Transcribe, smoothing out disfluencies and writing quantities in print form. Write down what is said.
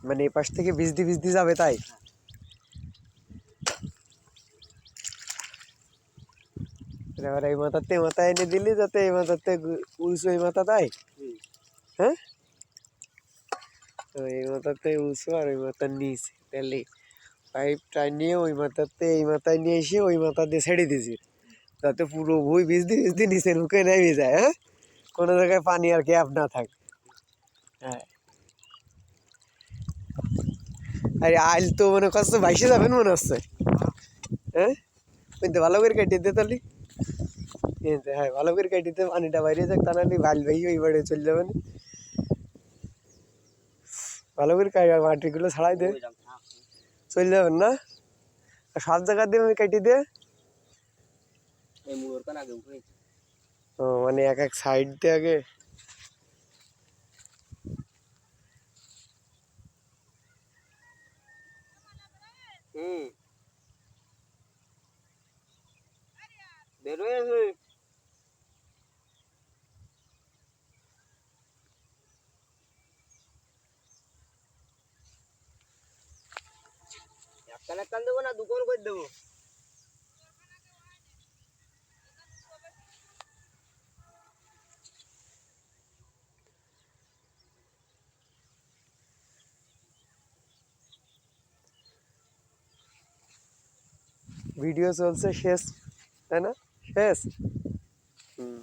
মানে এই পাশ থেকে ভিজদি যাবে তাই? এবার এই মাথাতে মাথা এনে দিলি যাতে এই মাথাতে উঁচু এই মাথা তাই? হ্যাঁ, তো এই মাথাতে উঁচু আর ওই মাথার নিচে তাহলে পাইপটা নিয়ে ওই মাথাতে এই মাথায় নিয়ে এসে ওই মাথা দিয়ে ছেড়ে দিয়েছি যাতে পুরো ভুই ভিজদি নিচে ঢুকে নেমে যায়। হ্যাঁ, কোনো জায়গায় পানি আর গ্যাপ না থাকে। হ্যাঁ, আরে আইল তো মনে করছে ভাইসে যাবেন মনে হচ্ছে। হ্যাঁ, কিন্তু ভালো করে কেটে দে তাহলে। হ্যাঁ, ভালো করে কেটে দে, পানিটা বাইরে যাক, তা নাহলে ভাল ভাই ওই বাড়ি চলে যাবেন। ভালো করে মাটিগুলো ছাড়াই দে, চলে যাবেন না। আর সব জায়গা দিয়ে আমি কেটে দে। ও মানে এক এক সাইড দিয়ে আগে। একটা দেবো না দুটো করে দেবো? ভিডিও চলছে শেষ, তাই না? শেষ। হুম।